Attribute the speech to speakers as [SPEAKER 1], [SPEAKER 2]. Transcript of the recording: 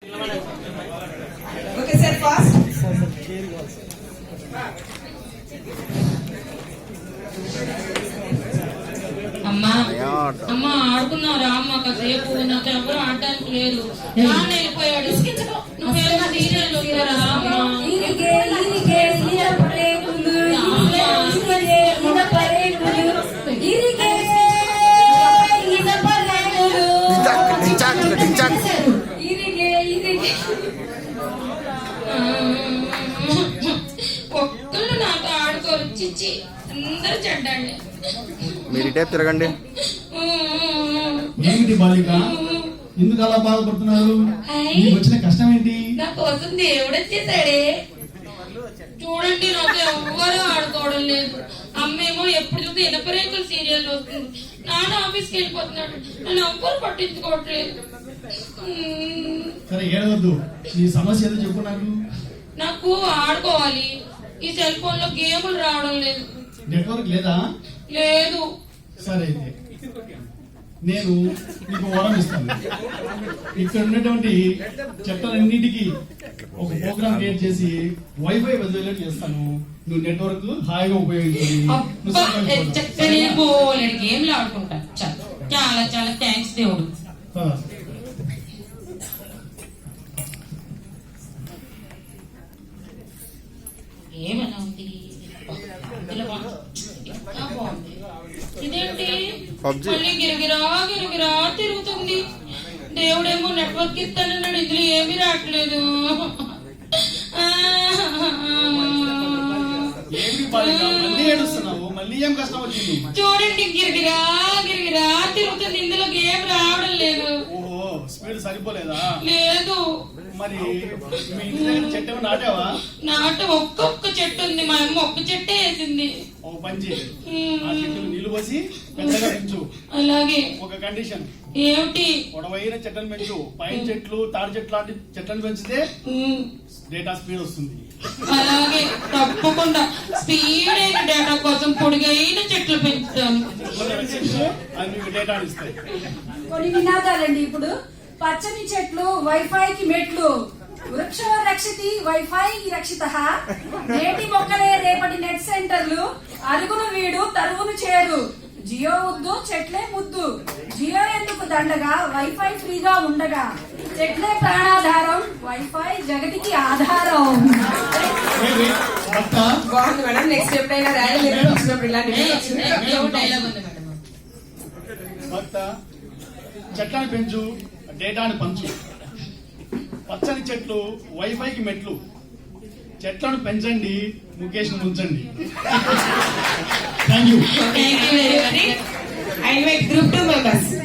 [SPEAKER 1] Okay, sir, fast.
[SPEAKER 2] అమ్మా అమ్మా ఆడుకున్నారా అమ్మ కాసేపు నాకు ఎవరు ఆడడానికి లేదు నాన్న వెళ్ళిపోయాడు నువ్వేమో సీరియల్ చూస్తారా ఒక్కళ్ళు నాతో ఆడుకోరు చిచ్చి అందరు చెడ్డండి.
[SPEAKER 3] మీరు ఇటే తిరగండి.
[SPEAKER 4] ఏమిటి బాలిక, ఎందుకు అలా బాధపడుతున్నారు? వచ్చిన కష్టం ఏంటి?
[SPEAKER 2] నా కోసం దేవుడు వచ్చేసాడే. చూడండి నాకు ఎవ్వరూ ఆడుకోవడం లేదు. అమ్మేమో ఎప్పుడు చూస్తే ఎనపరేకులు సీరియల్ వస్తుంది. నాన్న ఆఫీస్కి వెళ్ళిపోతున్నాడు. నన్ను ఎవ్వరు పట్టించుకోవట్లేదు.
[SPEAKER 4] సరే ఏడవద్దు, నీ సమస్య ఏదో చెప్పు.
[SPEAKER 2] నాకు ఆడుకోవాలి. ఈ సెల్ ఫోన్ లో గేములు రావడం లేదు.
[SPEAKER 4] నెట్వర్క్ లేదా?
[SPEAKER 2] లేదు.
[SPEAKER 4] సరే అయితే నేను నీకు వరం ఇస్తాను. ఇక్కడ ఉన్నటువంటి చట్టాలన్నిటికీ ఒక ప్రోగ్రామ్ క్రియేట్ చేసి వైఫై వదిలేట్ చేస్తాను. నువ్వు నెట్వర్క్ హాయిగా ఉపయోగించాలి.
[SPEAKER 2] గేమ్లు ఆడుకుంటా. చాలా చాలా థ్యాంక్స్ దేవుడు. ఏమన్నా ఉంది బాగుంది. ఇదేంటి మళ్ళీ గిరగిరా గిరగిరా తిరుగుతుంది. దేవుడేమో నెట్వర్క్ ఇస్తానన్నాడు, ఇందులో ఏమీ రావట్లేదు. చూడండి గిరగిరా గిరగిరా తిరుగుతుంది, ఇందులో గేమ్ రావడం లేదు.
[SPEAKER 4] స్పీడ్ సరిపోలేదా?
[SPEAKER 2] లేదు.
[SPEAKER 4] మరి మీ ఇంటి దగ్గర చెట్టు నాటావా?
[SPEAKER 2] నాట ఒక్కొక్క చెట్టు ఉంది. మా అమ్మ ఒక్క చెట్టే వేసింది.
[SPEAKER 4] ఒక పని చేయి, ఆ చెట్టును నీళ్లు పోసి పెద్దగా పెంచు.
[SPEAKER 2] అలాగే.
[SPEAKER 4] ఒక కండిషన్
[SPEAKER 2] ఏమిటి?
[SPEAKER 4] పొడవైన చెట్లను పెంచు. పైన చెట్లు, తాడి చెట్లు లాంటి చెట్లను పెంచితే డేటా స్పీడ్ వస్తుంది.
[SPEAKER 2] అలాగే, తప్పకుండా స్పీడ్ అయిన డేటా కోసం పొడిగైన చెట్లు పెంచుతాను.
[SPEAKER 4] అది మీకు డేటా ఇస్తాయి.
[SPEAKER 5] కొన్ని నినాదాలండి ఇప్పుడు. పచ్చని చెట్లు వైఫైకి మెట్లు, వృక్షో రక్షితి వైఫై రక్షిత, నేటి మొక్కలే రేపటి నెట్ సెంటర్లు, అరుగును వీడు తరువును చేరు, జియో వద్దు చెట్లే ముద్దు, జియో ఎందుకు దండగా వైఫై ఫ్రీగా ఉండగా, చెట్లే ప్రాణాధారం వైఫై జగతికి ఆధారం.
[SPEAKER 1] బాగుంది మేడం. నెక్స్ట్ ఎప్పుడైనా ర్యాలీ ఇలాంటి
[SPEAKER 2] డైలాగ్ ఉంది మేడం.
[SPEAKER 4] చెట్లను పెంచు, డేటాను పంచు. పచ్చని చెట్లు వైఫైకి మెట్లు. చెట్లను పెంచండి, ముఖేష్ ముంచండి. Thank you.
[SPEAKER 1] I invite group 2 members.